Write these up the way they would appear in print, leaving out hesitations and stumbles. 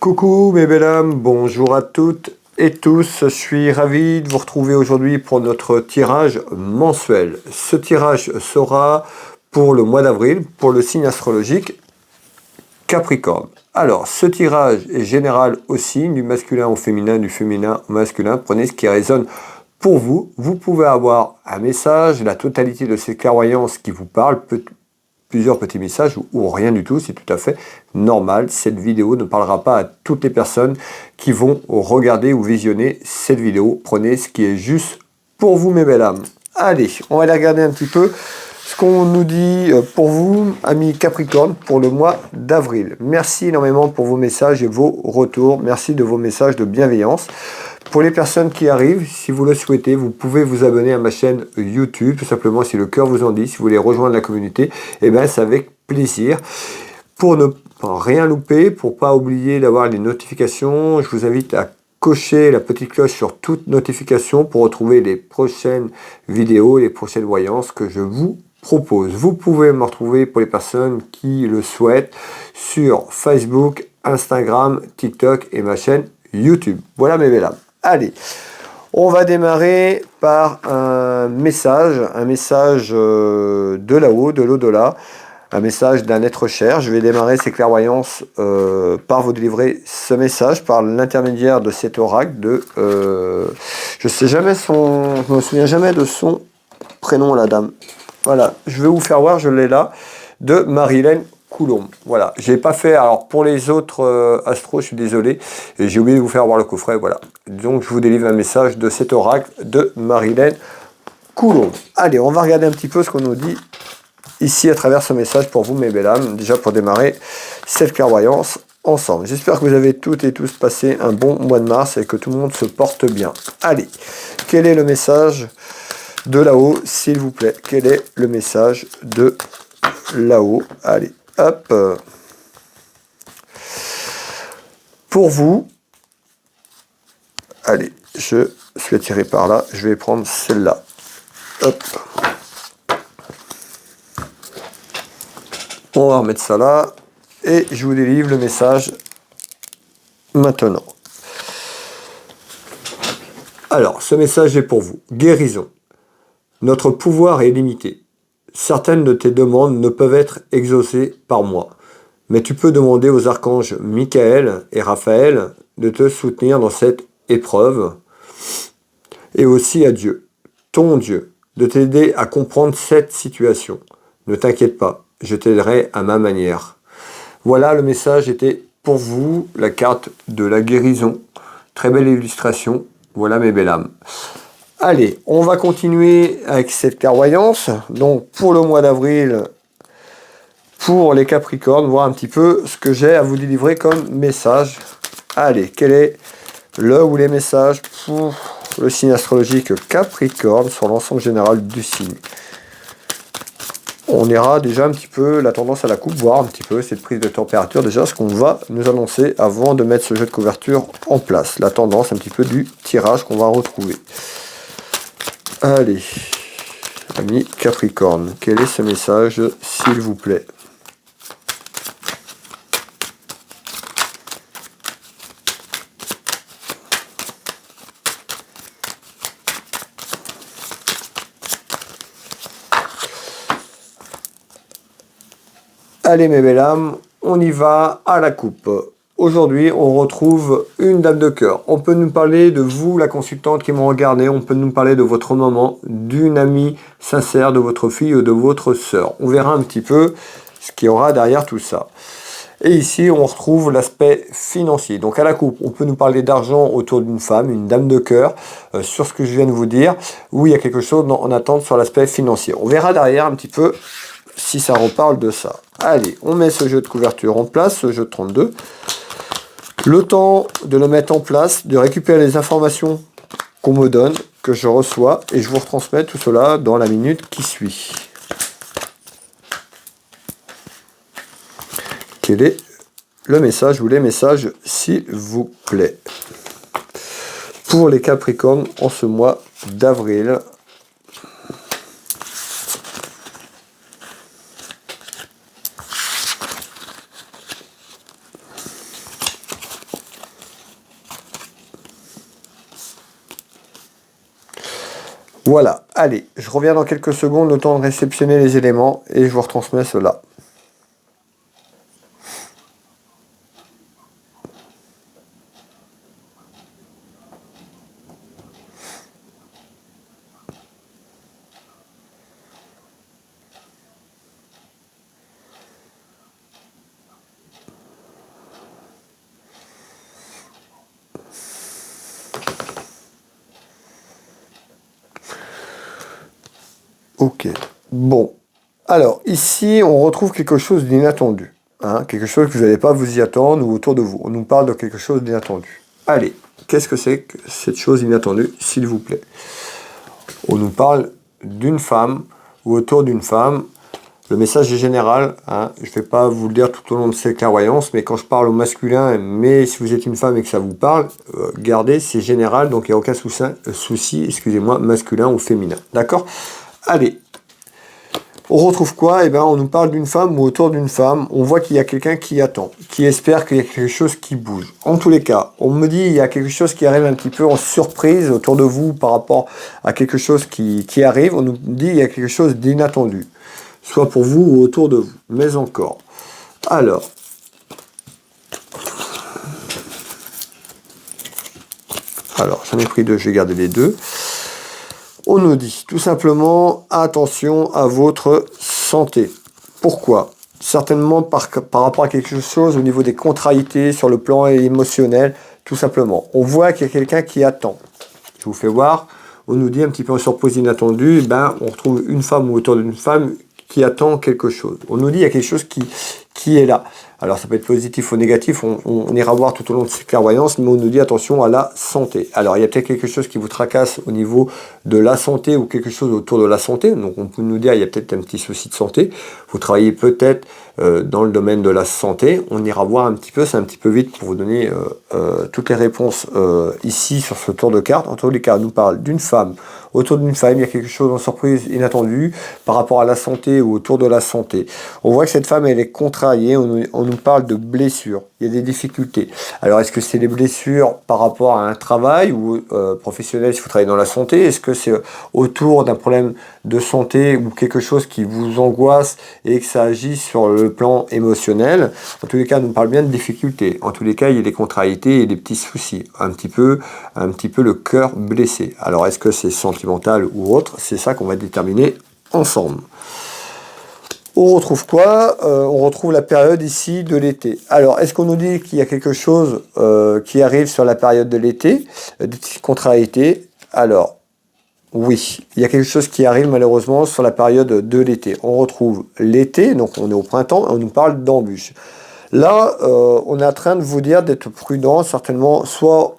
Coucou mes belles âmes, bonjour à toutes et tous, je suis ravi de vous retrouver aujourd'hui pour notre tirage mensuel. Ce tirage sera pour le mois d'avril, pour le signe astrologique Capricorne. Alors, ce tirage est général au signe, du masculin au féminin, du féminin au masculin. Prenez ce qui résonne pour vous. Vous pouvez avoir un message, la totalité de ces clairvoyances qui vous parlent, plusieurs petits messages ou rien du tout, c'est tout à fait normal. Cette vidéo ne parlera pas à toutes les personnes qui vont regarder ou visionner cette vidéo. Prenez ce qui est juste pour vous, mes belles âmes. Allez, on va aller regarder un petit peu ce qu'on nous dit pour vous, amis Capricorne, pour le mois d'avril. Merci énormément pour vos messages et vos retours. Merci de vos messages de bienveillance. Pour les personnes qui arrivent, si vous le souhaitez, vous pouvez vous abonner à ma chaîne YouTube, tout simplement si le cœur vous en dit. Si vous voulez rejoindre la communauté, eh bien c'est avec plaisir. Pour ne rien louper, pour pas oublier d'avoir les notifications, je vous invite à cocher la petite cloche sur toute notification pour retrouver les prochaines vidéos, les prochaines voyances que je vous propose. Vous pouvez me retrouver pour les personnes qui le souhaitent sur Facebook, Instagram, TikTok et ma chaîne YouTube. Voilà mes belles âmes. Allez, on va démarrer par un message de là-haut, de l'au-delà, un message d'un être cher. Je vais démarrer ces clairvoyances par vous délivrer ce message par l'intermédiaire de cet oracle je me souviens jamais de son prénom, la dame. Voilà, je vais vous faire voir, je l'ai là, de Marilène Coulomb. Voilà, j'ai pas fait, alors pour les autres astros, je suis désolé, et j'ai oublié de vous faire voir le coffret, voilà. Donc je vous délivre un message de cet oracle de Marilène Coulomb. Allez, on va regarder un petit peu ce qu'on nous dit ici à travers ce message pour vous, mes belles âmes, déjà pour démarrer cette clairvoyance ensemble. J'espère que vous avez toutes et tous passé un bon mois de mars et que tout le monde se porte bien. Allez, quel est le message de là-haut, s'il vous plaît? Quel est le message de là-haut? Allez, hop. Pour vous, allez, je suis attiré par là. Je vais prendre celle-là. Hop. On va remettre ça là. Et je vous délivre le message maintenant. Alors, ce message est pour vous. Guérison. Notre pouvoir est limité. Certaines de tes demandes ne peuvent être exaucées par moi. Mais tu peux demander aux archanges Michael et Raphaël de te soutenir dans cette épreuve. Et aussi à Dieu, ton Dieu, de t'aider à comprendre cette situation. Ne t'inquiète pas, je t'aiderai à ma manière. Voilà, le message était pour vous, la carte de la guérison. Très belle illustration. Voilà mes belles âmes. Allez, on va continuer avec cette clairvoyance. Donc, pour le mois d'avril, pour les Capricornes, voir un petit peu ce que j'ai à vous délivrer comme message. Allez, quel est le ou les messages pour le signe astrologique Capricorne sur l'ensemble général du signe? On ira déjà un petit peu la tendance à la coupe, voir un petit peu cette prise de température, déjà ce qu'on va nous annoncer avant de mettre ce jeu de couverture en place. La tendance un petit peu du tirage qu'on va retrouver. Allez, amis Capricorne, quel est ce message, s'il vous plaît? Allez mes belles âmes, on y va à la coupe. Aujourd'hui, on retrouve une dame de cœur. On peut nous parler de vous, la consultante qui m'ont regardé. On peut nous parler de votre maman, d'une amie sincère, de votre fille ou de votre sœur. On verra un petit peu ce qu'il y aura derrière tout ça. Et ici, on retrouve l'aspect financier. Donc à la coupe, on peut nous parler d'argent autour d'une femme, une dame de cœur, sur ce que je viens de vous dire, où il y a quelque chose en attente sur l'aspect financier. On verra derrière un petit peu si ça reparle de ça. Allez, on met ce jeu de couverture en place, ce jeu de 32. Le temps de le mettre en place, de récupérer les informations qu'on me donne, que je reçois, et je vous retransmets tout cela dans la minute qui suit. Quel est le message ou les messages, s'il vous plaît, pour les Capricornes en ce mois d'avril? Voilà, allez, je reviens dans quelques secondes, le temps de réceptionner les éléments et je vous retransmets cela. Ok, bon. Alors, ici, on retrouve quelque chose d'inattendu. Hein, quelque chose que vous n'allez pas vous y attendre ou autour de vous. On nous parle de quelque chose d'inattendu. Allez, qu'est-ce que c'est que cette chose inattendue, s'il vous plaît? On nous parle d'une femme ou autour d'une femme. Le message est général, hein, je ne vais pas vous le dire tout au long de ces clairvoyances, mais quand je parle au masculin, mais si vous êtes une femme et que ça vous parle, gardez, c'est général, donc il n'y a aucun souci, excusez-moi, masculin ou féminin. D'accord? Allez, on retrouve quoi? Eh bien, on nous parle d'une femme ou autour d'une femme, on voit qu'il y a quelqu'un qui attend, qui espère qu'il y a quelque chose qui bouge. En tous les cas, on me dit qu'il y a quelque chose qui arrive un petit peu en surprise autour de vous par rapport à quelque chose qui arrive, on nous dit qu'il y a quelque chose d'inattendu. Soit pour vous ou autour de vous, mais encore. Alors, j'en ai pris deux, je vais garder les deux. On nous dit tout simplement, attention à votre santé. Pourquoi? Certainement par rapport à quelque chose au niveau des contrariétés, sur le plan émotionnel, tout simplement. On voit qu'il y a quelqu'un qui attend. Je vous fais voir, on nous dit un petit peu en surprise inattendue, on retrouve une femme ou autour d'une femme qui attend quelque chose. On nous dit qu'il y a quelque chose qui est là. Alors ça peut être positif ou négatif, on ira voir tout au long de ces clairvoyances, mais on nous dit attention à la santé. Alors il y a peut-être quelque chose qui vous tracasse au niveau de la santé ou quelque chose autour de la santé, donc on peut nous dire il y a peut-être un petit souci de santé. Vous travaillez peut-être dans le domaine de la santé, on ira voir un petit peu, c'est un petit peu vite pour vous donner toutes les réponses ici sur ce tour de carte. En tous les cas, on nous parle d'une femme. Autour d'une femme, il y a quelque chose en surprise inattendue par rapport à la santé ou autour de la santé. On voit que cette femme, elle est contrariée, on nous parle de blessures, il y a des difficultés. Alors, est-ce que c'est des blessures par rapport à un travail ou professionnel si vous travaillez dans la santé? Est-ce que c'est autour d'un problème de santé ou quelque chose qui vous angoisse et que ça agit sur le plan émotionnel? En tous les cas, on nous parle bien de difficultés. En tous les cas, il y a des contrariétés et des petits soucis. Un petit peu le cœur blessé. Alors, est-ce que c'est sentimental ou autre? C'est ça qu'on va déterminer ensemble. On retrouve quoi? On retrouve la période ici de l'été. Alors, est-ce qu'on nous dit qu'il y a quelque chose qui arrive sur la période de l'été, des contrariétés? Alors, oui, il y a quelque chose qui arrive malheureusement sur la période de l'été. On retrouve l'été, donc on est au printemps, on nous parle d'embûches. Là, on est en train de vous dire d'être prudent, certainement, soit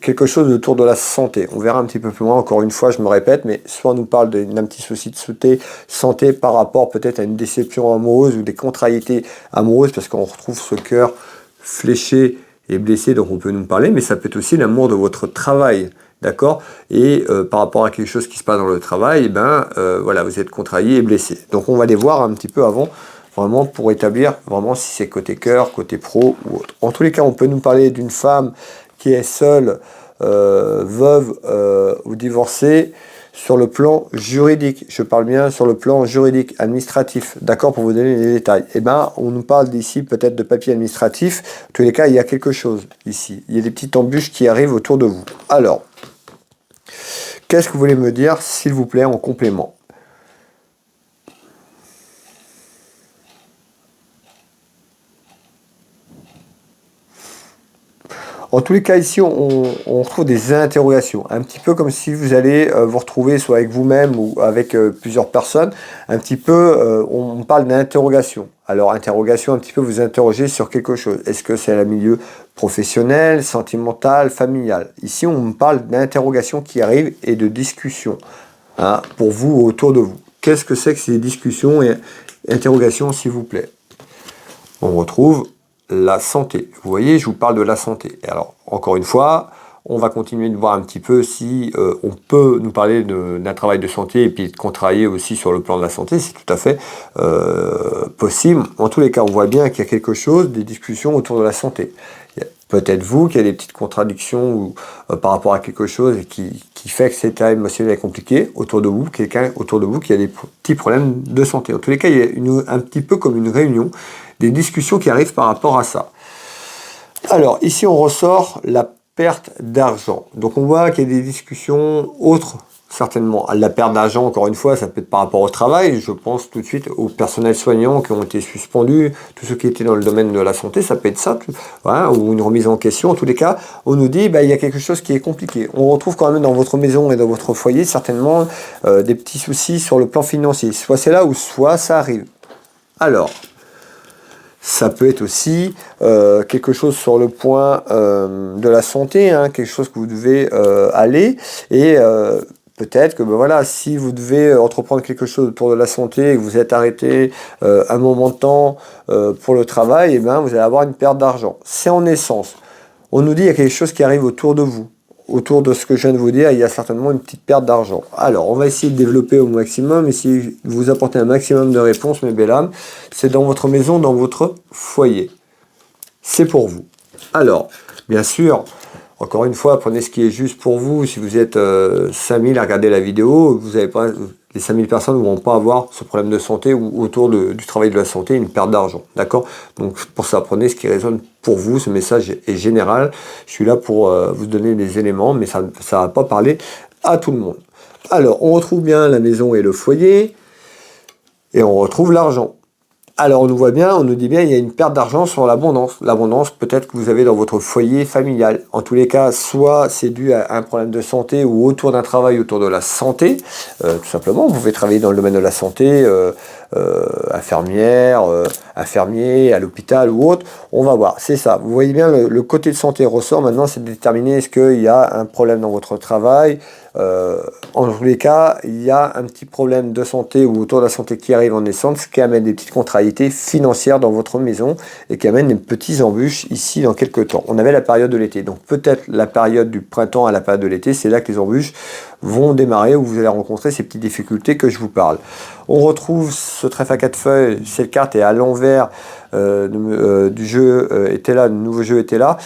quelque chose autour de la santé. On verra un petit peu plus loin, encore une fois, je me répète, mais soit on nous parle d'un petit souci de santé par rapport peut-être à une déception amoureuse ou des contrariétés amoureuses, parce qu'on retrouve ce cœur fléché et blessé, donc on peut nous parler, mais ça peut être aussi l'amour de votre travail. D'accord? Et par rapport à quelque chose qui se passe dans le travail, voilà, vous êtes contrarié et blessé. Donc on va les voir un petit peu avant, vraiment pour établir vraiment si c'est côté cœur, côté pro ou autre. En tous les cas, on peut nous parler d'une femme qui est seule, veuve ou divorcée sur le plan juridique. Je parle bien sur le plan juridique, administratif. D'accord? Pour vous donner les détails. On nous parle d'ici peut-être de papier administratif. En tous les cas, il y a quelque chose ici. Il y a des petites embûches qui arrivent autour de vous. Alors, qu'est-ce que vous voulez me dire, s'il vous plaît, en complément? En tous les cas, ici, on retrouve des interrogations. Un petit peu comme si vous allez vous retrouver soit avec vous-même ou avec plusieurs personnes. Un petit peu, on parle d'interrogation. Alors, interrogation, un petit peu vous interrogez sur quelque chose. Est-ce que c'est un milieu professionnel, sentimental, familial? Ici, on parle d'interrogation qui arrive et de discussion pour vous autour de vous. Qu'est-ce que c'est que ces discussions et interrogations, s'il vous plaît? On retrouve la santé. Vous voyez, je vous parle de la santé. Et alors, encore une fois, on va continuer de voir un petit peu si on peut nous parler d'un travail de santé et puis de contrarier aussi sur le plan de la santé. C'est tout à fait possible. En tous les cas, on voit bien qu'il y a quelque chose, des discussions autour de la santé. peut-être vous qui avez des petites contradictions ou, par rapport à quelque chose et qui fait que cet état émotionnel est compliqué autour de vous, quelqu'un autour de vous qui a des petits problèmes de santé. En tous les cas, il y a un petit peu comme une réunion, des discussions qui arrivent par rapport à ça. Alors, ici, on ressort la perte d'argent. Donc, on voit qu'il y a des discussions autres, certainement. La perte d'argent, encore une fois, ça peut être par rapport au travail. Je pense tout de suite aux personnels soignants qui ont été suspendus, tous ceux qui étaient dans le domaine de la santé, ça peut être ça, voilà, ou une remise en question. En tous les cas, on nous dit, il y a quelque chose qui est compliqué. On retrouve quand même dans votre maison et dans votre foyer, certainement, des petits soucis sur le plan financier. Soit c'est là, ou soit ça arrive. Alors, ça peut être aussi quelque chose sur le point de la santé, quelque chose que vous devez aller et peut-être que voilà, si vous devez entreprendre quelque chose autour de la santé et que vous êtes arrêté un moment de temps pour le travail, vous allez avoir une perte d'argent. C'est en essence. On nous dit qu'il y a quelque chose qui arrive autour de vous. Autour de ce que je viens de vous dire, il y a certainement une petite perte d'argent. Alors, on va essayer de développer au maximum, essayer de vous apporter un maximum de réponses, mes belles âmes. C'est dans votre maison, dans votre foyer. C'est pour vous. Alors, bien sûr, encore une fois, prenez ce qui est juste pour vous. Si vous êtes 5000 à regarder la vidéo, vous avez pas, les 5000 personnes ne vont pas avoir ce problème de santé ou autour du travail de la santé, une perte d'argent. D'accord? Donc, pour ça, prenez ce qui résonne pour vous. Ce message est général. Je suis là pour vous donner des éléments, mais ça ne va pas parler à tout le monde. Alors, on retrouve bien la maison et le foyer, et on retrouve l'argent. Alors, on nous voit bien, on nous dit bien, il y a une perte d'argent sur l'abondance. L'abondance, peut-être que vous avez dans votre foyer familial. En tous les cas, soit c'est dû à un problème de santé ou autour d'un travail autour de la santé. Tout simplement, vous pouvez travailler dans le domaine de la santé, infirmière, infirmier, à l'hôpital ou autre. On va voir, c'est ça. Vous voyez bien, le côté de santé ressort. Maintenant, c'est de déterminer est-ce qu'il y a un problème dans votre travail. En tous les cas, il y a un petit problème de santé ou autour de la santé qui arrive en naissance, ce qui amène des petites contrariétés financières dans votre maison et qui amène des petits embûches ici dans quelques temps. On avait la période de l'été, donc peut-être la période du printemps à la période de l'été, c'est là que les embûches vont démarrer, où vous allez rencontrer ces petites difficultés que je vous parle. On retrouve ce trèfle à 4 feuilles, cette carte est à l'envers du jeu était là, le nouveau jeu était là,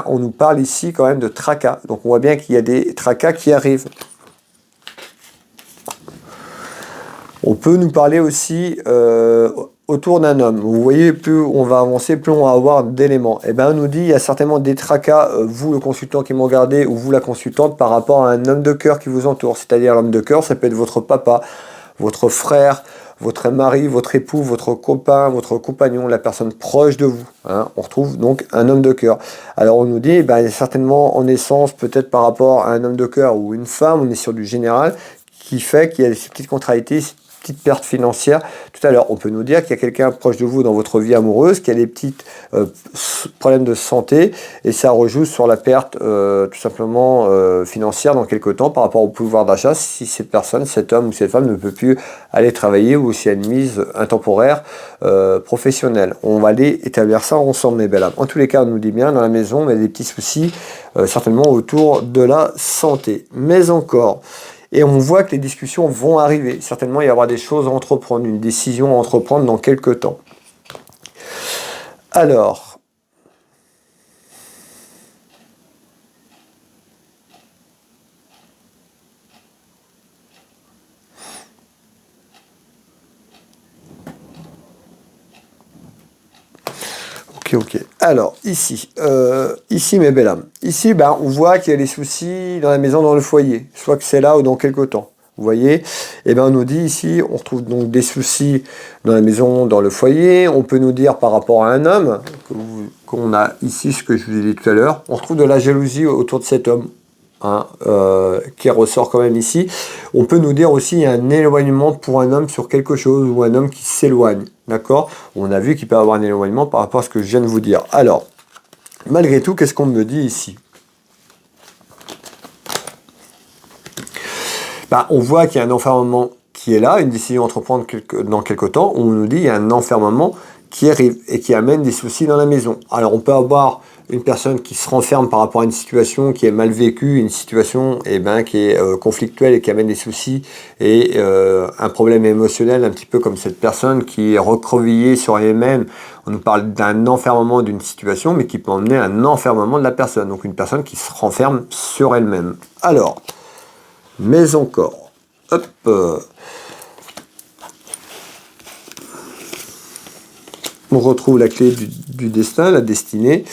on nous parle ici quand même de tracas. Donc on voit bien qu'il y a des tracas qui arrivent. On peut nous parler aussi autour d'un homme. Vous voyez, plus on va avancer, plus on va avoir d'éléments. On nous dit il y a certainement des tracas, vous le consultant qui m'en regardez, ou vous la consultante, par rapport à un homme de cœur qui vous entoure. C'est-à-dire l'homme de cœur, ça peut être votre papa, votre frère, votre mari, votre époux, votre copain, votre compagnon, la personne proche de vous. On retrouve donc un homme de cœur. Alors on nous dit, il y a certainement en essence, peut-être par rapport à un homme de cœur ou une femme, on est sur du général, qui fait qu'il y a ces petites contrariétés, ces petites pertes financières. Tout à l'heure, on peut nous dire qu'il y a quelqu'un proche de vous dans votre vie amoureuse, qui a des petits problèmes de santé, et ça rejoue sur la perte tout simplement financière dans quelques temps par rapport au pouvoir d'achat, si cette personne, cet homme ou cette femme ne peut plus aller travailler ou s'il y a une mise intemporaire professionnelle. On va aller établir ça ensemble, mes belles âmes. En tous les cas, on nous dit bien, dans la maison, il y a des petits soucis, certainement autour de la santé. Mais encore, et on voit que les discussions vont arriver. Certainement, il y aura des choses à entreprendre, une décision à entreprendre dans quelques temps. Alors, ok. Alors, ici, mes belles âmes. Ici, on voit qu'il y a des soucis dans la maison, dans le foyer. Soit que c'est là ou dans quelques temps. Vous voyez? On nous dit ici, on retrouve donc des soucis dans la maison, dans le foyer. On peut nous dire par rapport à un homme, qu'on a ici, ce que je vous ai dit tout à l'heure, on retrouve de la jalousie autour de cet homme. Qui ressort quand même ici. On peut nous dire aussi qu'il y a un éloignement pour un homme sur quelque chose ou un homme qui s'éloigne. D'accord? On a vu qu'il peut y avoir un éloignement par rapport à ce que je viens de vous dire. Alors, malgré tout, qu'est-ce qu'on me dit ici? On voit qu'il y a un enfermement qui est là, une décision à entreprendre dans quelques temps. On nous dit qu'il y a un enfermement qui arrive et qui amène des soucis dans la maison. Alors, on peut avoir une personne qui se renferme par rapport à une situation qui est mal vécue, une situation qui est conflictuelle et qui amène des soucis et un problème émotionnel, un petit peu comme cette personne qui est recroquevillée sur elle-même. On nous parle d'un enfermement d'une situation, mais qui peut emmener à un enfermement de la personne. Donc une personne qui se renferme sur elle-même. Alors, mais encore, hop, on retrouve la clé du destin, la destinée,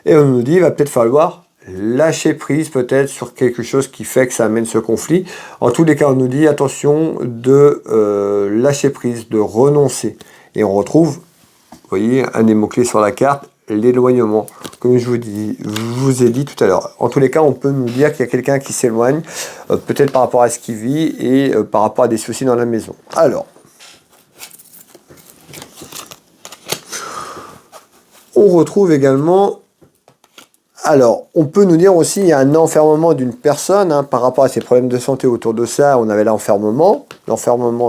et on nous dit il va peut-être falloir lâcher prise peut-être sur quelque chose qui fait que ça amène ce conflit. En tous les cas, on nous dit attention de lâcher prise, de renoncer. Et on retrouve, vous voyez, un des mots-clés sur la carte, l'éloignement. Comme je vous ai dit tout à l'heure. En tous les cas, on peut nous dire qu'il y a quelqu'un qui s'éloigne, peut-être par rapport à ce qu'il vit et par rapport à des soucis dans la maison. Alors, on retrouve également, alors on peut nous dire aussi il y a un enfermement d'une personne par rapport à ses problèmes de santé autour de ça. On avait l'enfermement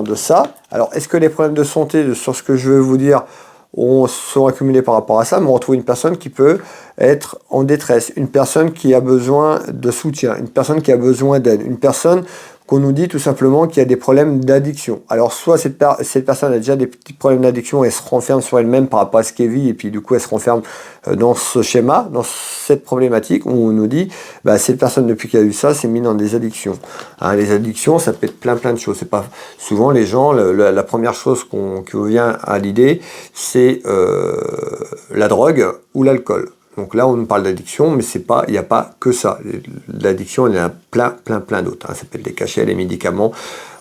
de ça. Alors est-ce que les problèmes de santé, sur ce que je veux vous dire, sont accumulés par rapport à ça, mais on retrouve une personne qui peut être en détresse, une personne qui a besoin de soutien, une personne qui a besoin d'aide, une personne qu'on nous dit tout simplement qu'il y a des problèmes d'addiction. Alors soit cette personne a déjà des petits problèmes d'addiction et elle se renferme sur elle-même par rapport à ce qu'elle vit et puis du coup elle se renferme dans ce schéma, dans cette problématique où on nous dit cette personne depuis qu'elle a eu ça s'est mise dans des addictions. Les addictions ça peut être plein de choses. C'est pas souvent les gens la première chose qui vous vient à l'idée c'est la drogue ou l'alcool. Donc là, on nous parle d'addiction, mais il n'y a pas que ça. L'addiction, il y en a plein d'autres. Ça peut être les cachets, les médicaments.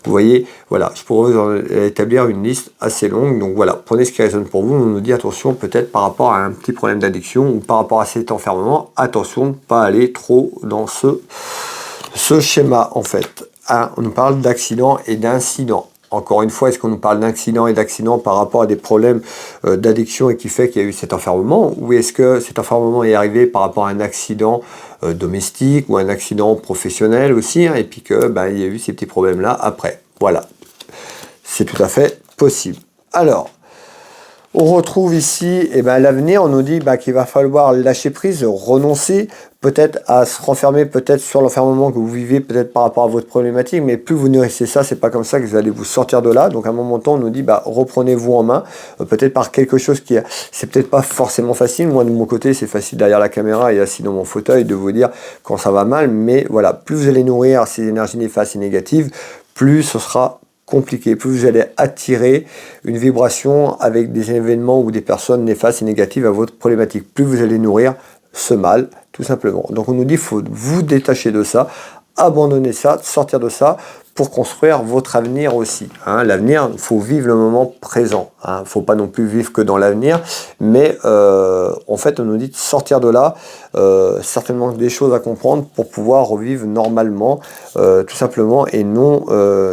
Vous voyez, voilà, je pourrais vous établir une liste assez longue. Donc voilà, prenez ce qui résonne pour vous. On nous dit attention, peut-être par rapport à un petit problème d'addiction ou par rapport à cet enfermement, attention de ne pas aller trop dans ce schéma, en fait. On nous parle d'accident et d'incident. Encore une fois, est-ce qu'on nous parle d'accident et d'accident par rapport à des problèmes d'addiction et qui fait qu'il y a eu cet enfermement? Ou est-ce que cet enfermement est arrivé par rapport à un accident domestique ou un accident professionnel aussi, et puis que il y a eu ces petits problèmes-là après? Voilà, c'est tout à fait possible. Alors, on retrouve ici l'avenir, on nous dit qu'il va falloir lâcher prise, renoncer peut-être à se renfermer peut-être sur l'enfermement que vous vivez peut-être par rapport à votre problématique, mais plus vous nourrissez ça, c'est pas comme ça que vous allez vous sortir de là. Donc à un moment donné, on nous dit reprenez-vous en main, peut-être par quelque chose c'est peut-être pas forcément facile. Moi de mon côté, c'est facile derrière la caméra et assis dans mon fauteuil de vous dire quand ça va mal, mais voilà, plus vous allez nourrir ces énergies néfastes et négatives, plus ce sera compliqué, plus vous allez attirer une vibration avec des événements ou des personnes néfastes et négatives à votre problématique. Plus vous allez nourrir ce mal, tout simplement. Donc on nous dit qu'il faut vous détacher de ça, abandonner ça, sortir de ça pour construire votre avenir aussi. L'avenir, il faut vivre le moment présent. Il ne faut pas non plus vivre que dans l'avenir, mais en fait on nous dit de sortir de là, certainement des choses à comprendre pour pouvoir revivre normalement, tout simplement, et non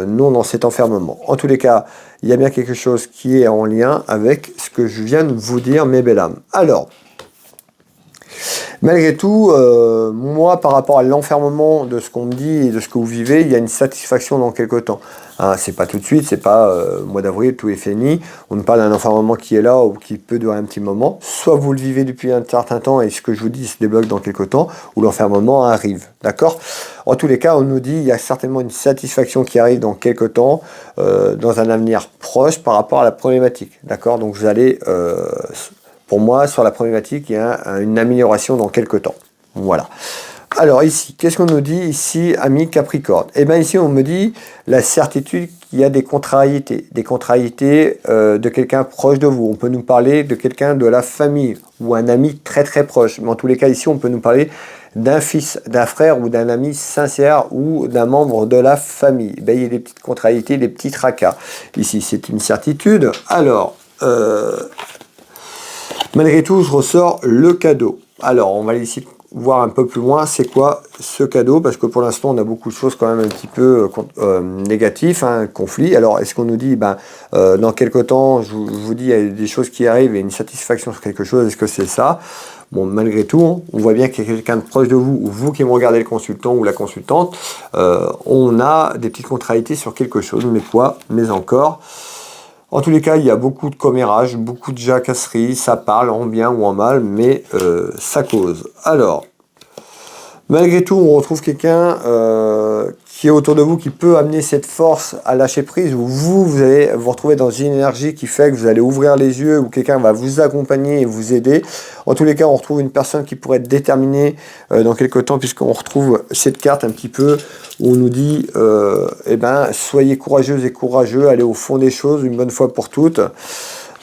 dans cet enfermement. En tous les cas, il y a bien quelque chose qui est en lien avec ce que je viens de vous dire, mes belles âmes. Alors, malgré tout, moi, par rapport à l'enfermement de ce qu'on me dit et de ce que vous vivez, il y a une satisfaction dans quelques temps. C'est pas tout de suite, c'est pas mois d'avril, tout est fini. On nous parle d'un enfermement qui est là ou qui peut durer un petit moment. Soit vous le vivez depuis un certain temps et ce que je vous dis se débloque dans quelques temps, ou l'enfermement arrive. D'accord? En tous les cas, on nous dit il y a certainement une satisfaction qui arrive dans quelques temps, dans un avenir proche par rapport à la problématique. D'accord? Donc vous allez... pour moi, sur la problématique, il y a une amélioration dans quelques temps. Voilà. Alors ici, qu'est-ce qu'on nous dit ici, amis Capricorne? Ici, on me dit la certitude qu'il y a des contrariétés de quelqu'un proche de vous. On peut nous parler de quelqu'un de la famille ou un ami très proche. Mais en tous les cas, ici, on peut nous parler d'un fils, d'un frère ou d'un ami sincère ou d'un membre de la famille. Il y a des petites contrariétés, des petits tracas. Ici, c'est une certitude. Alors... malgré tout, je ressors le cadeau. Alors, on va ici voir un peu plus loin, c'est quoi ce cadeau? Parce que pour l'instant, on a beaucoup de choses quand même un petit peu négatives, conflit. Alors, est-ce qu'on nous dit, dans quelques temps, je vous dis, il y a des choses qui arrivent et une satisfaction sur quelque chose, est-ce que c'est ça? Bon, malgré tout, on voit bien qu'il y a quelqu'un de proche de vous, ou vous qui me regardez le consultant ou la consultante, on a des petites contrariétés sur quelque chose, mais quoi? Mais encore... En tous les cas, il y a beaucoup de commérages, beaucoup de jacasseries, ça parle en bien ou en mal, mais ça cause. Alors, malgré tout, on retrouve quelqu'un qui est autour de vous, qui peut amener cette force à lâcher prise, où vous allez vous retrouver dans une énergie qui fait que vous allez ouvrir les yeux, où quelqu'un va vous accompagner et vous aider. En tous les cas, on retrouve une personne qui pourrait être déterminée dans quelques temps, puisqu'on retrouve cette carte un petit peu où on nous dit, eh ben, soyez courageuses et courageux, allez au fond des choses une bonne fois pour toutes.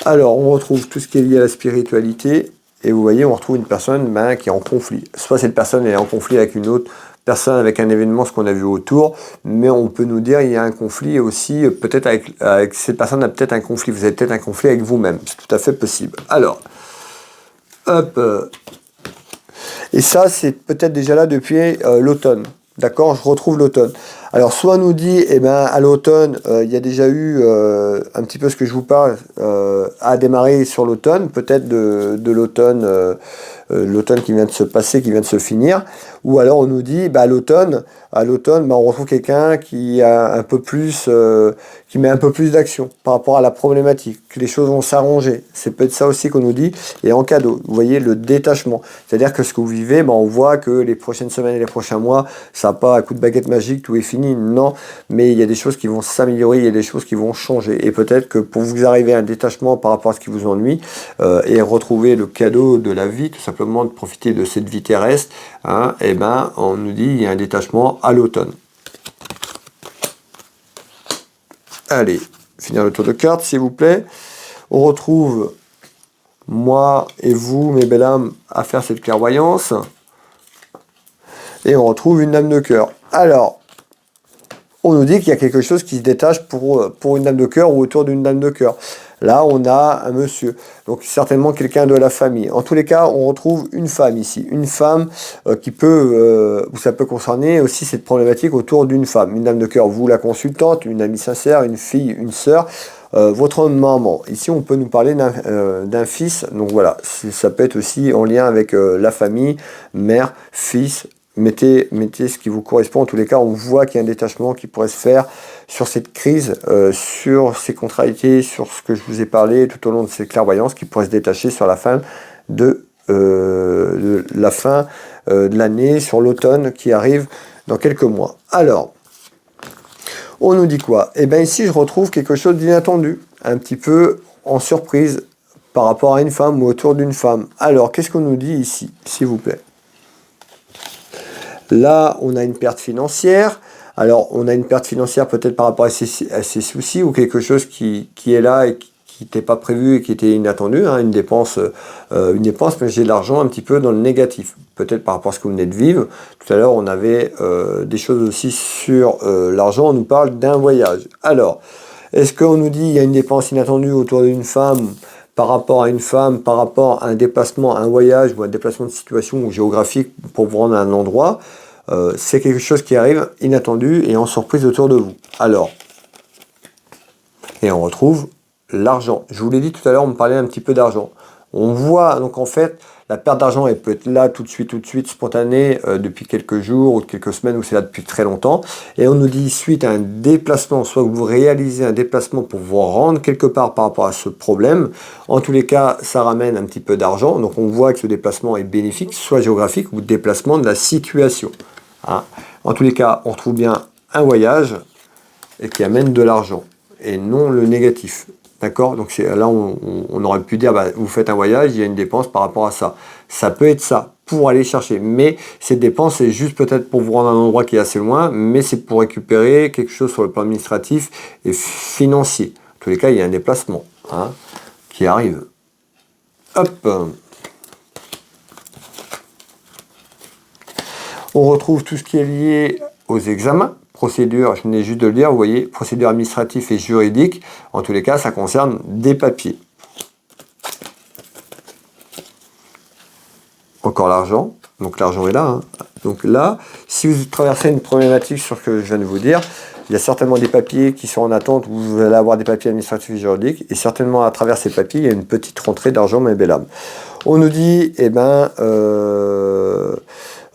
Alors, on retrouve tout ce qui est lié à la spiritualité. Et vous voyez, on retrouve une personne qui est en conflit. Soit cette personne est en conflit avec une autre personne, avec un événement, ce qu'on a vu autour, mais on peut nous dire qu'il y a un conflit aussi, peut-être avec cette personne a peut-être un conflit. Vous avez peut-être un conflit avec vous-même. C'est tout à fait possible. Alors, hop. Et ça, c'est peut-être déjà là depuis l'automne. D'accord, je retrouve l'automne. Alors, soit on nous dit, eh ben, à l'automne, il y a déjà eu un petit peu ce que je vous parle, à démarrer sur l'automne, peut-être de l'automne, l'automne qui vient de se passer, qui vient de se finir. Ou alors on nous dit, bah, à l'automne, on retrouve quelqu'un qui a un peu plus, qui met un peu plus d'action par rapport à la problématique, que les choses vont s'arranger. C'est peut-être ça aussi qu'on nous dit. Et en cadeau, vous voyez le détachement. C'est-à-dire que ce que vous vivez, on voit que les prochaines semaines et les prochains mois, ça n'a pas un coup de baguette magique, tout est fini. Non, mais il y a des choses qui vont s'améliorer, il y a des choses qui vont changer. Et peut-être que pour vous arriver à un détachement par rapport à ce qui vous ennuie, et retrouver le cadeau de la vie, tout simplement de profiter de cette vie terrestre, hein, et ben, on nous dit il y a un détachement à l'automne. Allez, finir le tour de cartes, s'il vous plaît. On retrouve moi et vous, mes belles âmes, à faire cette clairvoyance. Et on retrouve une dame de cœur. Alors, on nous dit qu'il y a quelque chose qui se détache pour une dame de cœur ou autour d'une dame de cœur. Là, on a un monsieur, donc certainement quelqu'un de la famille. En tous les cas, on retrouve une femme ici. Une femme qui peut, où ça peut concerner aussi cette problématique autour d'une femme. Une dame de cœur, vous la consultante, une amie sincère, une fille, une sœur, votre maman. Ici, on peut nous parler d'un fils. Donc voilà, ça peut être aussi en lien avec la famille, mère, fils. Mettez ce qui vous correspond. En tous les cas, on voit qu'il y a un détachement qui pourrait se faire sur cette crise, sur ces contrariétés, sur ce que je vous ai parlé tout au long de ces clairvoyances, qui pourrait se détacher sur la fin de l'année, sur l'automne qui arrive dans quelques mois. Alors, on nous dit quoi? Eh bien ici, je retrouve quelque chose d'inattendu, un petit peu en surprise par rapport à une femme ou autour d'une femme. Alors, qu'est-ce qu'on nous dit ici, s'il vous plaît? Là, on a une perte financière. Alors, on a une perte financière peut-être par rapport à ses soucis ou quelque chose qui est là et qui n'était pas prévu et qui était inattendu. Hein, une dépense, mais j'ai de l'argent un petit peu dans le négatif. Peut-être par rapport à ce que vous venez de vivre. Tout à l'heure, on avait des choses aussi sur l'argent. On nous parle d'un voyage. Alors, est-ce qu'on nous dit qu'il y a une dépense inattendue autour d'une femme par rapport à une femme, par rapport à un déplacement, un voyage ou un déplacement de situation ou géographique pour vous rendre à un endroit, c'est quelque chose qui arrive inattendu et en surprise autour de vous. Alors, et on retrouve l'argent. Je vous l'ai dit tout à l'heure, on me parlait un petit peu d'argent. On voit donc en fait la perte d'argent, elle peut être là tout de suite, spontanée, depuis quelques jours ou quelques semaines, ou c'est là depuis très longtemps. Et on nous dit suite à un déplacement, soit que vous réalisez un déplacement pour vous rendre quelque part par rapport à ce problème. En tous les cas, ça ramène un petit peu d'argent. Donc on voit que ce déplacement est bénéfique, soit géographique ou déplacement de la situation. Hein. En tous les cas, on retrouve bien un voyage et qui amène de l'argent et non le négatif. D'accord? Donc là, on aurait pu dire, vous faites un voyage, il y a une dépense par rapport à ça. Ça peut être ça, pour aller chercher. Mais cette dépense, c'est juste peut-être pour vous rendre à un endroit qui est assez loin, mais c'est pour récupérer quelque chose sur le plan administratif et financier. En tous les cas, il y a un déplacement qui arrive. Hop! On retrouve tout ce qui est lié aux examens. Procédure, je venais juste de le dire, vous voyez, procédure administrative et juridique, en tous les cas, ça concerne des papiers. Encore l'argent, donc l'argent est là. Hein. Donc là, si vous traversez une problématique sur ce que je viens de vous dire, il y a certainement des papiers qui sont en attente, vous allez avoir des papiers administratifs et juridiques, et certainement à travers ces papiers, il y a une petite rentrée d'argent, mes belles âmes. On nous dit,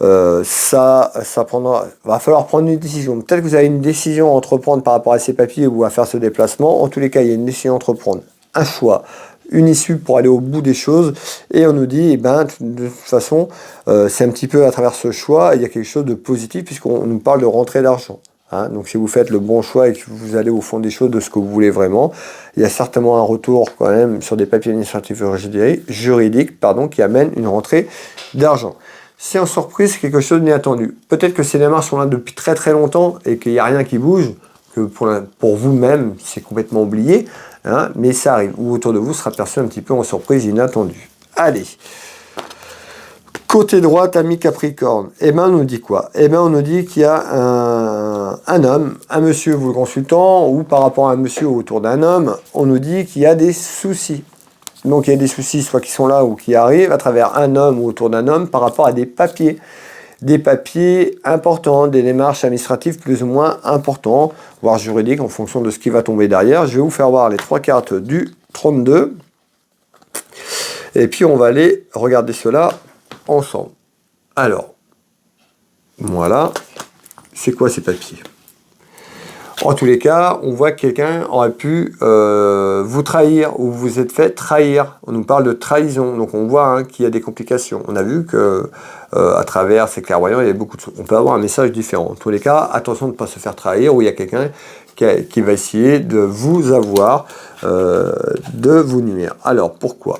ça prendra, va falloir prendre une décision. Peut-être que vous avez une décision à entreprendre par rapport à ces papiers ou à faire ce déplacement. En tous les cas, il y a une décision à entreprendre, un choix, une issue pour aller au bout des choses. Et on nous dit, eh ben, de toute façon, c'est un petit peu à travers ce choix, il y a quelque chose de positif puisqu'on nous parle de rentrée d'argent. Hein, donc si vous faites le bon choix et que vous allez au fond des choses de ce que vous voulez vraiment, il y a certainement un retour quand même sur des papiers administratifs juridiques qui amène une rentrée d'argent. Si en surprise, c'est quelque chose d'inattendu. Peut-être que ces démarches sont là depuis très très longtemps et qu'il n'y a rien qui bouge, que pour vous-même c'est complètement oublié, hein, mais ça arrive. Ou autour de vous sera perçu un petit peu en surprise inattendue. Allez. Côté droit, ami Capricorne, eh ben on nous dit quoi? Eh ben on nous dit qu'il y a un homme, un monsieur, vous le consultant, ou par rapport à un monsieur autour d'un homme, on nous dit qu'il y a des soucis. Donc il y a des soucis soit qui sont là ou qui arrivent à travers un homme ou autour d'un homme par rapport à des papiers importants, des démarches administratives plus ou moins importantes, voire juridiques en fonction de ce qui va tomber derrière. Je vais vous faire voir les 3 cartes du 32 et puis on va aller regarder cela ensemble. Alors, voilà, c'est quoi ces papiers? En tous les cas, on voit que quelqu'un aurait pu vous trahir ou vous êtes fait trahir. On nous parle de trahison, donc on voit qu'il y a des complications. On a vu que à travers ces clairvoyants, il y a beaucoup de choses. On peut avoir un message différent. En tous les cas, attention de ne pas se faire trahir, ou il y a quelqu'un qui va essayer de vous avoir, de vous nuire. Alors, pourquoi?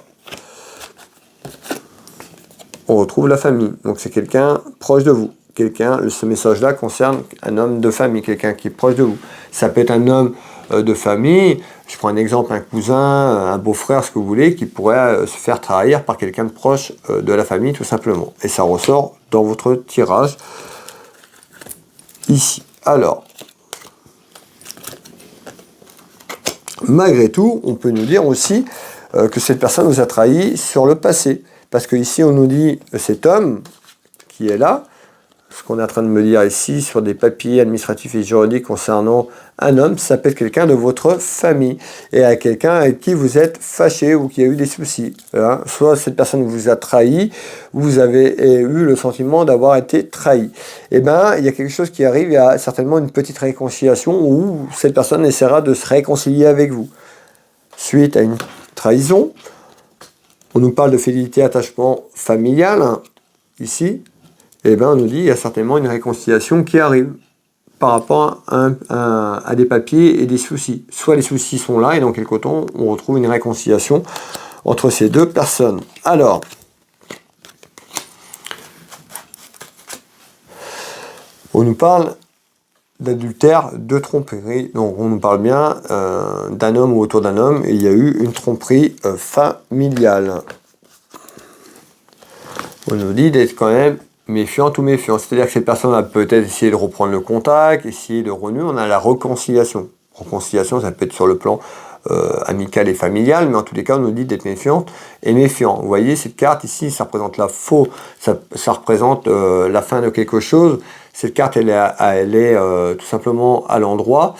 On retrouve la famille, donc c'est quelqu'un proche de vous. Ce message-là concerne un homme de famille, quelqu'un qui est proche de vous. Ça peut être un homme de famille, je prends un exemple, un cousin, un beau-frère, ce que vous voulez, qui pourrait se faire trahir par quelqu'un de proche de la famille, tout simplement. Et ça ressort dans votre tirage, ici. Alors, malgré tout, on peut nous dire aussi que cette personne nous a trahis sur le passé. Parce que ici, on nous dit cet homme qui est là, ce qu'on est en train de me dire ici sur des papiers administratifs et juridiques concernant un homme, ça peut être quelqu'un de votre famille et à quelqu'un avec qui vous êtes fâché ou qui a eu des soucis. Hein. Soit cette personne vous a trahi, vous avez eu le sentiment d'avoir été trahi. Et bien, il y a quelque chose qui arrive, il y a certainement une petite réconciliation où cette personne essaiera de se réconcilier avec vous. Suite à une trahison, on nous parle de fidélité, attachement familial, hein, ici. Eh bien, on nous dit qu'il y a certainement une réconciliation qui arrive par rapport à des papiers et des soucis. Soit les soucis sont là et dans quelque temps, on retrouve une réconciliation entre ces deux personnes. Alors, on nous parle d'adultère, de tromperie. Donc, on nous parle bien d'un homme ou autour d'un homme et il y a eu une tromperie familiale. On nous dit d'être quand même méfiante ou méfiant. C'est-à-dire que cette personne a peut-être essayé de reprendre le contact, essayer de renouer. On a la réconciliation. Réconciliation, ça peut être sur le plan amical et familial, mais en tous les cas, on nous dit d'être méfiante et méfiant. Vous voyez, cette carte ici, ça représente la faux, ça représente la fin de quelque chose. Cette carte, elle est tout simplement à l'endroit.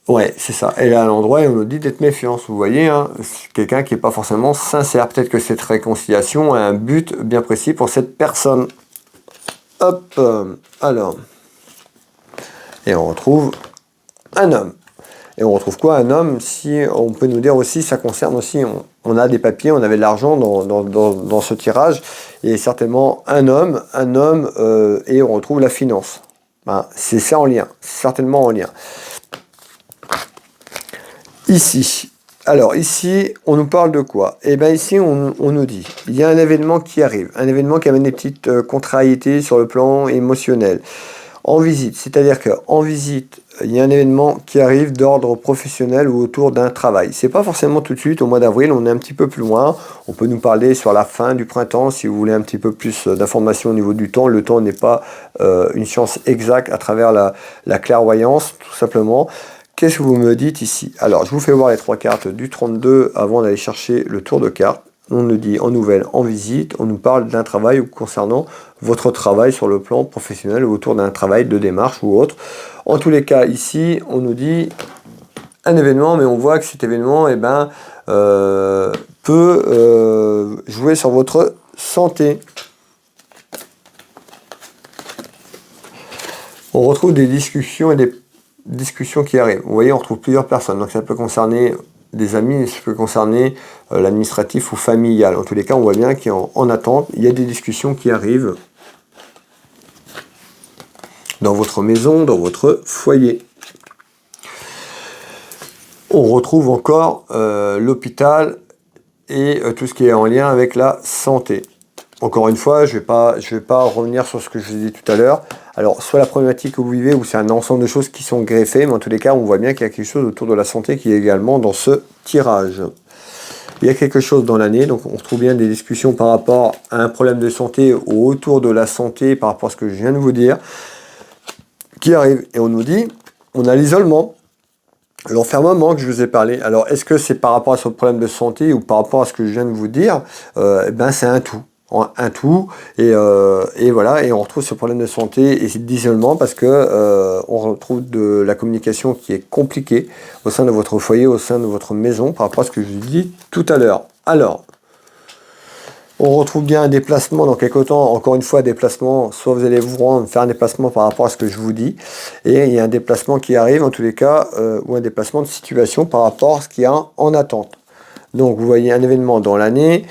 Ouais, c'est ça. Elle est à l'endroit et on nous dit d'être méfiant. Vous voyez, hein, c'est quelqu'un qui n'est pas forcément sincère. Peut-être que cette réconciliation a un but bien précis pour cette personne. Hop, alors. Et on retrouve un homme. Et on retrouve quoi? Un homme, si on peut nous dire aussi, ça concerne aussi, on a des papiers, on avait de l'argent dans ce tirage, et certainement un homme, et on retrouve la finance. Ben, c'est ça en lien, c'est certainement en lien. Ici, alors ici, on nous parle de quoi? Eh bien ici, on nous dit, il y a un événement qui arrive, un événement qui amène des petites contrariétés sur le plan émotionnel. En visite, c'est-à-dire qu'en visite, il y a un événement qui arrive d'ordre professionnel ou autour d'un travail. C'est pas forcément tout de suite, au mois d'avril, on est un petit peu plus loin. On peut nous parler sur la fin du printemps, si vous voulez un petit peu plus d'informations au niveau du temps. Le temps n'est pas une science exacte à travers la clairvoyance, tout simplement. Qu'est-ce que vous me dites ici? Alors, je vous fais voir les 3 cartes du 32 avant d'aller chercher le tour de cartes. On nous dit en nouvelle, en visite, on nous parle d'un travail concernant votre travail sur le plan professionnel ou autour d'un travail de démarche ou autre. En tous les cas, ici, on nous dit un événement, mais on voit que cet événement peut jouer sur votre santé. On retrouve des discussions et des discussions qui arrivent. Vous voyez, on retrouve plusieurs personnes. Donc ça peut concerner des amis, ça peut concerner l'administratif ou familial. En tous les cas, on voit bien qu'il y a en attente. Il y a des discussions qui arrivent dans votre maison, dans votre foyer. On retrouve encore l'hôpital et tout ce qui est en lien avec la santé. Encore une fois, je vais pas revenir sur ce que je vous ai dit tout à l'heure. Alors, soit la problématique que vous vivez, ou c'est un ensemble de choses qui sont greffées, mais en tous les cas, on voit bien qu'il y a quelque chose autour de la santé qui est également dans ce tirage. Il y a quelque chose dans l'année, donc on retrouve bien des discussions par rapport à un problème de santé ou autour de la santé, par rapport à ce que je viens de vous dire, qui arrive. Et on nous dit, on a l'isolement, l'enfermement que je vous ai parlé. Alors, est-ce que c'est par rapport à ce problème de santé ou par rapport à ce que je viens de vous dire? C'est un tout. Et voilà, et on retrouve ce problème de santé et d'isolement parce que on retrouve de la communication qui est compliquée au sein de votre foyer, au sein de votre maison par rapport à ce que je vous ai dit tout à l'heure. Alors, on retrouve bien un déplacement dans quelques temps, encore une fois déplacement, soit vous allez vous rendre, faire un déplacement par rapport à ce que je vous dis, et il y a un déplacement qui arrive en tous les cas, ou un déplacement de situation par rapport à ce qu'il y a en attente. Donc vous voyez un événement dans l'année.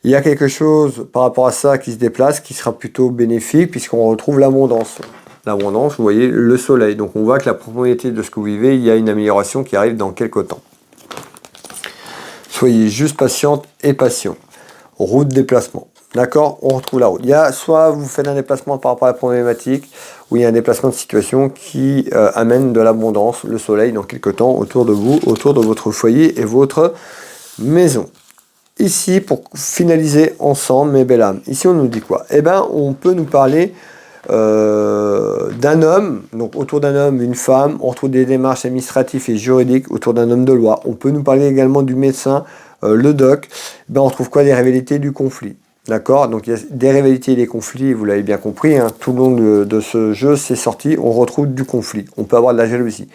Il y a quelque chose par rapport à ça qui se déplace, qui sera plutôt bénéfique, puisqu'on retrouve l'abondance. L'abondance, vous voyez, le soleil. Donc on voit que la propriété de ce que vous vivez, il y a une amélioration qui arrive dans quelques temps. Soyez juste patiente et patient. Route déplacement. D'accord? On retrouve la route. Il y a soit vous faites un déplacement par rapport à la problématique, ou il y a un déplacement de situation qui amène de l'abondance, le soleil, dans quelques temps, autour de vous, autour de votre foyer et votre maison. Ici, pour finaliser ensemble, mes belles âmes, ici on nous dit quoi? Eh bien, on peut nous parler d'un homme, donc autour d'un homme, une femme, on retrouve des démarches administratives et juridiques autour d'un homme de loi. On peut nous parler également du médecin, le doc. On retrouve quoi? Des rivalités du conflit. D'accord? Donc il y a des rivalités et des conflits, vous l'avez bien compris, hein, tout le long de ce jeu, c'est sorti, on retrouve du conflit. On peut avoir de la jalousie.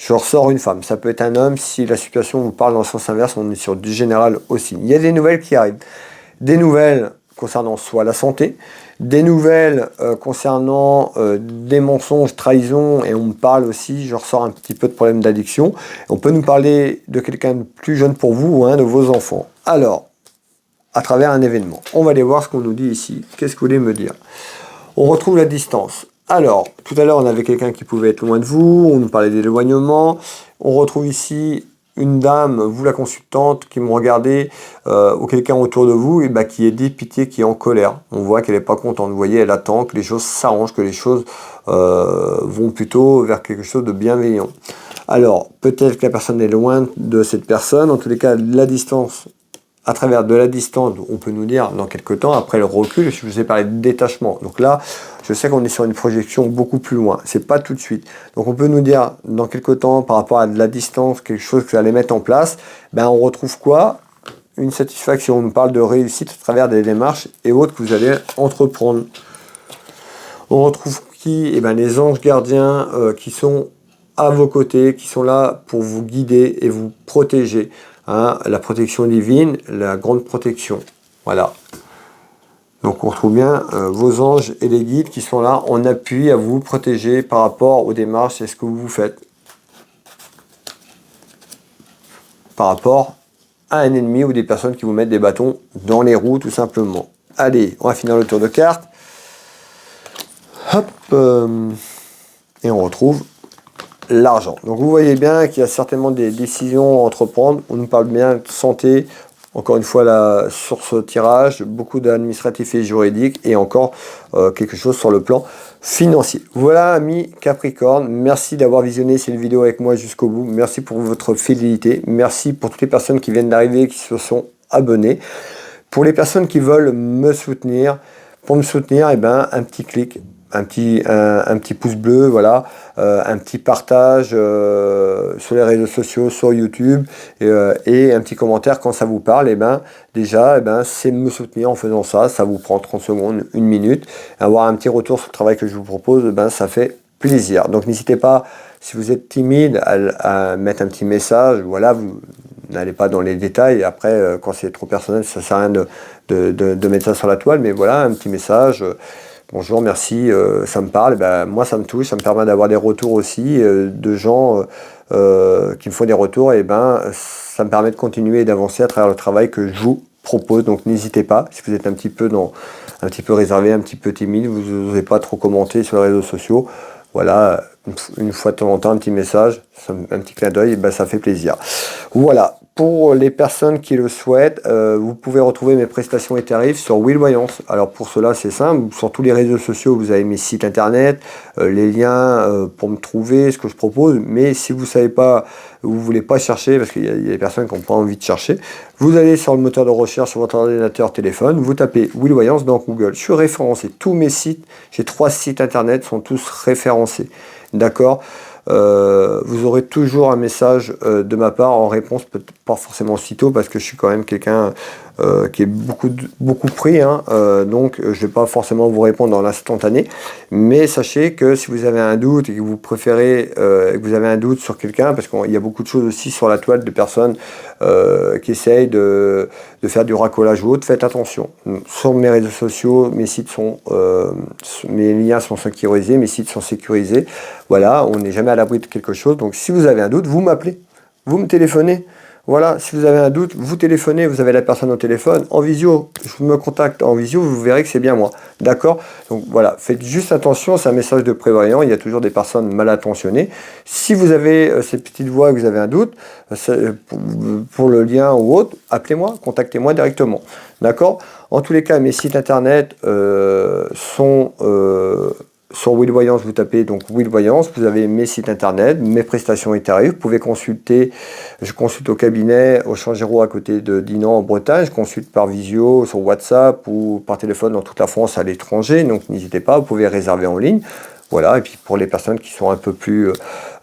Je ressors une femme, ça peut être un homme, si la situation vous parle dans le sens inverse, on est sur du général aussi. Il y a des nouvelles qui arrivent. Des nouvelles concernant soit la santé, des nouvelles concernant des mensonges, trahisons, et on me parle aussi, je ressors un petit peu de problème d'addiction. On peut nous parler de quelqu'un de plus jeune pour vous ou un de vos enfants. Alors, à travers un événement, on va aller voir ce qu'on nous dit ici. Qu'est-ce que vous voulez me dire? On retrouve la distance. Alors, tout à l'heure, on avait quelqu'un qui pouvait être loin de vous, on nous parlait d'éloignement. On retrouve ici une dame, vous la consultante, qui me regardait, ou quelqu'un autour de vous, et qui est dépité, qui est en colère. On voit qu'elle n'est pas contente. Vous voyez, elle attend que les choses s'arrangent, que les choses vont plutôt vers quelque chose de bienveillant. Alors, peut-être que la personne est loin de cette personne. En tous les cas, la distance, à travers de la distance, on peut nous dire dans quelques temps, après le recul, je vous ai parlé de détachement. Donc là, je sais qu'on est sur une projection beaucoup plus loin. C'est pas tout de suite. Donc on peut nous dire dans quelques temps, par rapport à de la distance, quelque chose que ça allait mettre en place. On retrouve quoi? Une satisfaction. On nous parle de réussite à travers des démarches et autres que vous allez entreprendre. On retrouve qui? Les anges gardiens qui sont à vos côtés, qui sont là pour vous guider et vous protéger. La protection divine, la grande protection. Voilà. Donc on retrouve bien vos anges et les guides qui sont là en appui à vous protéger par rapport aux démarches et ce que vous faites. Par rapport à un ennemi ou des personnes qui vous mettent des bâtons dans les roues tout simplement. Allez, on va finir le tour de cartes. Hop. Et on retrouve l'argent. Donc vous voyez bien qu'il y a certainement des décisions à entreprendre. On nous parle bien de santé, encore une fois là, sur ce tirage, beaucoup d'administratifs et juridiques et encore quelque chose sur le plan financier. Voilà amis Capricorne, merci d'avoir visionné cette vidéo avec moi jusqu'au bout. Merci pour votre fidélité. Merci pour toutes les personnes qui viennent d'arriver, qui se sont abonnées. Pour les personnes qui veulent me soutenir, pour me soutenir, un petit clic. Un petit pouce bleu, voilà, un petit partage sur les réseaux sociaux, sur YouTube, et un petit commentaire quand ça vous parle. Déjà, c'est me soutenir en faisant ça. Ça vous prend 30 secondes, 1 minute. Avoir un petit retour sur le travail que je vous propose, ça fait plaisir. Donc n'hésitez pas, si vous êtes timide, à mettre un petit message. Voilà, vous n'allez pas dans les détails. Après, quand c'est trop personnel, ça sert à rien de mettre ça sur la toile. Mais voilà, un petit message. bonjour, merci, ça me parle, ben, moi ça me touche, ça me permet d'avoir des retours aussi de gens qui me font des retours, et ben ça me permet de continuer et d'avancer à travers le travail que je vous propose. Donc n'hésitez pas, si vous êtes un petit peu réservé, un petit peu timide, vous n'osez pas trop commenter sur les réseaux sociaux, voilà, une fois de temps en temps un petit message, un petit clin d'œil, ben, ça fait plaisir. Voilà. Pour les personnes qui le souhaitent, vous pouvez retrouver mes prestations et tarifs sur Will Voyance. Alors pour cela, c'est simple. Sur tous les réseaux sociaux, vous avez mes sites internet, les liens pour me trouver, ce que je propose. Mais si vous ne savez pas, vous ne voulez pas chercher, parce qu'il y a des personnes qui n'ont pas envie de chercher, vous allez sur le moteur de recherche sur votre ordinateur, téléphone, vous tapez Will Voyance dans Google. Je suis référencé. Tous mes sites, j'ai 3 sites internet, sont tous référencés. D'accord ? Vous aurez toujours un message de ma part en réponse, peut-être pas forcément sitôt, parce que je suis quand même quelqu'un qui est beaucoup pris, hein, donc je ne vais pas forcément vous répondre dans l'instantané, mais sachez que si vous avez un doute et que vous préférez, que vous avez un doute sur quelqu'un, parce qu'il y a beaucoup de choses aussi sur la toile de personnes qui essayent de faire du racolage ou autre, faites attention. Sur mes réseaux sociaux, mes liens sont sécurisés, mes sites sont sécurisés, voilà, on n'est jamais à l'abri de quelque chose, donc si vous avez un doute, vous m'appelez, vous me téléphonez. Voilà, si vous avez un doute, vous téléphonez, vous avez la personne au téléphone, en visio, je me contacte en visio, vous verrez que c'est bien moi. D'accord? Donc voilà, faites juste attention, c'est un message de prévoyant, il y a toujours des personnes mal intentionnées. Si vous avez ces petites voix et que vous avez un doute, pour le lien ou autre, appelez-moi, contactez-moi directement. D'accord? En tous les cas, mes sites internet sont... sur Will Voyance, vous tapez donc Will Voyance, vous avez mes sites internet, mes prestations et tarifs. Vous pouvez consulter, je consulte au cabinet au Changero à côté de Dinan en Bretagne, je consulte par visio, sur WhatsApp ou par téléphone dans toute la France à l'étranger, donc n'hésitez pas, vous pouvez réserver en ligne. Voilà, et puis pour les personnes qui sont un peu plus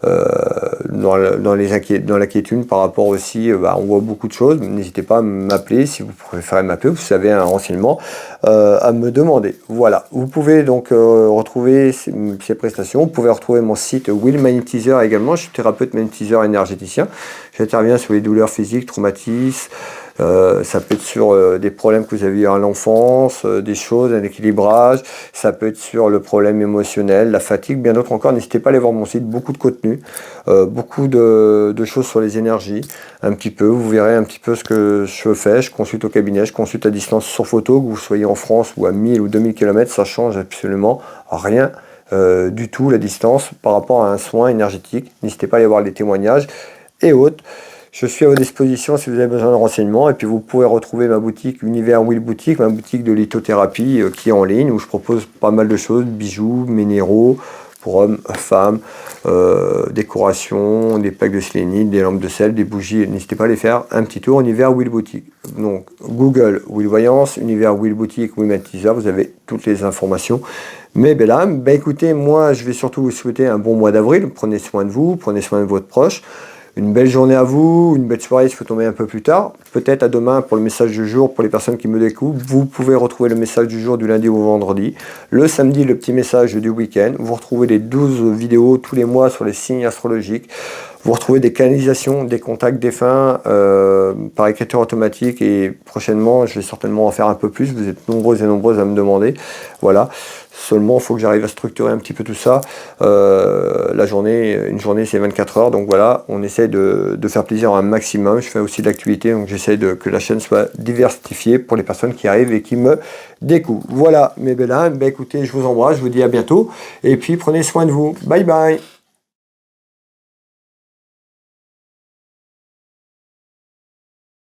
dans l'inquiétude par rapport aussi, on voit beaucoup de choses, n'hésitez pas à m'appeler si vous préférez m'appeler, vous avez un renseignement à me demander. Voilà, vous pouvez donc retrouver ces prestations, vous pouvez retrouver mon site Will Magnétiseur également, je suis thérapeute magnétiseur énergéticien, j'interviens sur les douleurs physiques, traumatismes, ça peut être sur des problèmes que vous avez eu à l'enfance, des choses, un équilibrage, ça peut être sur le problème émotionnel, la fatigue, bien d'autres encore. N'hésitez pas à aller voir mon site, beaucoup de contenu, beaucoup de choses sur les énergies, un petit peu, vous verrez un petit peu ce que je fais, je consulte au cabinet, je consulte à distance sur photo, que vous soyez en France ou à 1000 ou 2000 km, ça change absolument rien du tout la distance par rapport à un soin énergétique. N'hésitez pas à aller voir les témoignages et autres. Je suis à votre disposition si vous avez besoin de renseignements, et puis vous pouvez retrouver ma boutique Univers Will Boutique, ma boutique de lithothérapie qui est en ligne, où je propose pas mal de choses, bijoux, minéraux pour hommes, femmes, décorations, des plaques de sélénite, des lampes de sel, des bougies. N'hésitez pas à aller faire un petit tour, Univers Will Boutique. Donc Google Will Voyance, Univers Will Boutique, Will Magnétiseur, vous avez toutes les informations. Mais là, écoutez, moi je vais surtout vous souhaiter un bon mois d'avril, prenez soin de vous, prenez soin de votre proche. Une belle journée à vous, une belle soirée si vous tombez un peu plus tard. Peut-être à demain pour le message du jour, pour les personnes qui me découvrent. Vous pouvez retrouver le message du jour du lundi au vendredi. Le samedi, le petit message du week-end. Vous retrouvez les 12 vidéos tous les mois sur les signes astrologiques. Vous retrouvez des canalisations, des contacts défunts par écriture automatique, et prochainement, je vais certainement en faire un peu plus. Vous êtes nombreux et nombreuses à me demander. Voilà. Seulement, il faut que j'arrive à structurer un petit peu tout ça. Une journée, c'est 24 heures. Donc voilà, on essaie de faire plaisir un maximum. Je fais aussi de l'actualité, donc j'essaie que la chaîne soit diversifiée pour les personnes qui arrivent et qui me découvrent. Voilà, mes belles âmes, écoutez, je vous embrasse, je vous dis à bientôt. Et puis, prenez soin de vous. Bye bye.